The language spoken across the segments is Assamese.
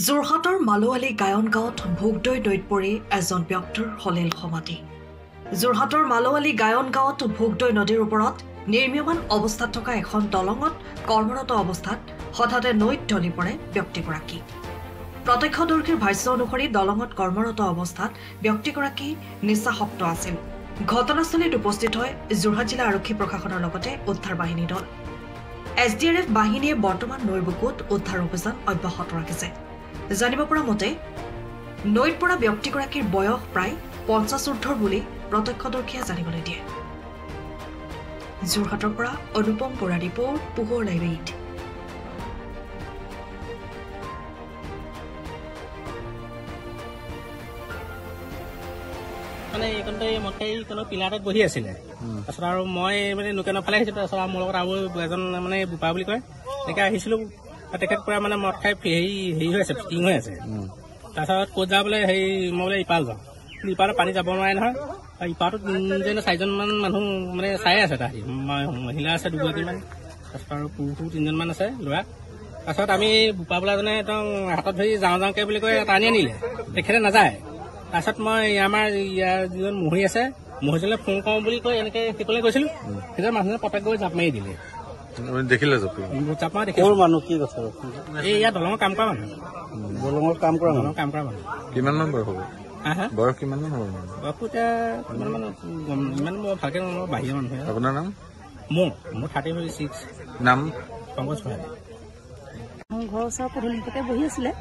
যোৰহাটৰ মালোৱালী গায়ন গাঁৱত ভোগদৈ নৈত পৰি এজন ব্যক্তিৰ সলিল সমাধি। যোৰহাটৰ মালোৱালী গায়ন গাঁৱত ভোগদৈ নদীৰ ওপৰত নিৰ্মীয়মান অৱস্থাত থকা এখন দলঙত কৰ্মৰত অৱস্থাত হঠাতে নৈত ঢলি পৰে ব্যক্তিগৰাকী। প্ৰত্যক্ষদৰ্শীৰ ভাষ্য অনুসৰি দলঙত কৰ্মৰত অৱস্থাত ব্যক্তিগৰাকী নিচাসক্ত আছিল। ঘটনাস্থলীত উপস্থিত হয় যোৰহাট জিলা আৰক্ষী প্ৰশাসনৰ লগতে উদ্ধাৰ বাহিনী দল। SDRF বাহিনীয়ে বৰ্তমান নৈৰ বুকুত উদ্ধাৰ অভিযান অব্যাহত ৰাখিছে। জানিব পৰা মতে নৈত পৰা ব্যক্তিগৰাকীৰ বয়স প্ৰায় 50 ঊৰ্ধৰ বুলি প্ৰত্যক্ষদৰ্শীয়ে জানিবলৈ দিয়ে। যোৰহাটৰ পৰা অনুপম বৰা ৰিপৰ্ট, পোহৰ লাইভ 8। মানে এইকণতে মথাই কোনো পিলাৰত বহি আছিলে। তাৰপিছত আৰু মই মানে দোকানৰ ফালে আহিছিলোঁ। তাৰপিছত মোৰ লগত আৰু এজন মানে বোপা বুলি কয় তেনেকৈ আহিছিলোঁ। তেখেত পুৰা মানে মদ খাই হেৰি হৈ আছে, ফিটিং হৈ আছে। তাৰপিছত ক'ত যা বোলে হেৰি মই বোলে ইপাল যাওঁ। ইপাৰত পানী যাব নোৱাৰে নহয়। ইপাৰটোত 3-4জনমান মানুহ মানে চাই আছে। তাহাঁতি মহিলা আছে 2-3মান, তাৰপিছত আৰু পুৰুষো 3জনমান আছে ল'ৰা। তাৰপিছত আমি বোপা বোলাজনে একদম হাতত ধৰি যাওঁকে বুলি কৈ টানি আনিলে। তেখেতে নাযায়। তাৰপিছত মই আমাৰ ইয়াৰ যিজন মহী আছে, মহীজনলৈ ফোন কৰোঁ বুলি কৈ এনেকৈ সেইকলৈ গৈছিলোঁ। সেইজন মানুহজনে পটক গৈ জাপ মাৰি দিলে। দেখিলে জাপ মাৰি দেখিলে মানুহ কি কথা এই ইয়াত দলঙৰ কাম কৰা মানুহ। দলঙৰ কাম কৰা মানুহ কিমান মান বয়স হ'ব? বয়স কিমান মান হ'ব? বয়সটো এতিয়া কিমান মান ইমান মই ভালকে নাজানো, বাহিৰৰ মানুহ। আপোনাৰ নাম? মোৰ 36 নাম পংকজ ভঁৰালী। ঘৰৰ ওচৰৰ পদূলিতে বহি আছিলে।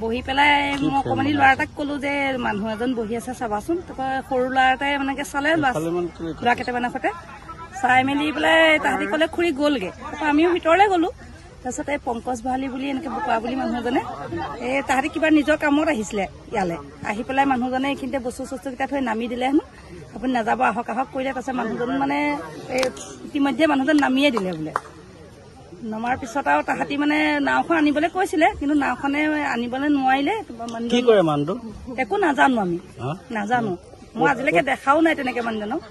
বহি পেলাই মই অকমানি ল'ৰা এটাক ক'লো যে মানুহ এজন বহি আছে চাবাচোন। তাৰপৰা সৰু ল'ৰা এটাই মানে চালে, ল'ৰা কেইটামানৰ সৈতে চাই মেলি পেলাই তাহাঁতি ক'লে খুৰী গ'লগে। তাৰপৰা আমিও ভিতৰলৈ গ'লো। তাৰপিছত এই পংকজ ভঁৰালী বুলি এনেকৈ বোপা বুলি মানুহজনে এই তাহাঁতি কিবা নিজৰ কামত আহিছিলে ইয়ালৈ। আহি পেলাই মানুহজনে এইখিনিতে বস্তু-চস্তুকেইটা থৈ নামি দিলে হেনো। আপুনি নাযাব, আহক কৰিলে। তাৰপিছত মানুহজন মানে এই ইতিমধ্যে মানুহজন নামিয়ে দিলে বোলে। নমাৰ পিছত আৰু তাহাঁতি মানে নাওখন আনিবলৈ কৈছিলে, কিন্তু নাওখনে আনিবলৈ নোৱাৰিলে। কি কৰে মানুহটো একো নাজানো, আমি নাজানো। মই আজিলৈকে দেখাও নাই তেনেকে মানুহজনক।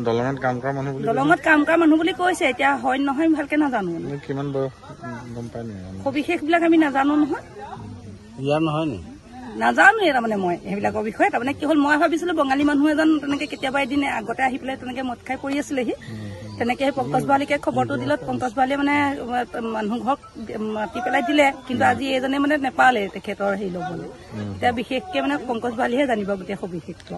দলঙত কাম কৰা মানুহ বুলি দলঙত কাম কৰা মানুহ বুলি কৈছে। এতিয়া হয় নহয় ভালকে নাজানো। কিমান বয়স গম পাই নি? সবিশেষ বিলাক আমি নাজানো নহয়। ইয়াৰ নহয় নি? নাজানোৱে তাৰমানে মই সেইবিলাকৰ বিষয়ে। তাৰমানে কি হ'ল, মই ভাবিছিলো বঙালী মানুহ এজন তেনেকে কেতিয়াবা এদিন আগতে আহি পেলাই তেনেকে মদ খাই পৰি আছিলেহি। তেনেকে সেই পংকজ ভঁৰালীকে খবৰটো দিলত পংকজ ভঁৰালীয়ে মানে মানুহ ঘৰক মাতি পেলাই দিলে। কিন্তু আজি এইজনে মানে নেপালে তেখেতৰ হেৰি ল'বলৈ। এতিয়া বিশেষকে মানে পংকজ ভঁৰালীহে জানিব গোটেই সবিশেষটো।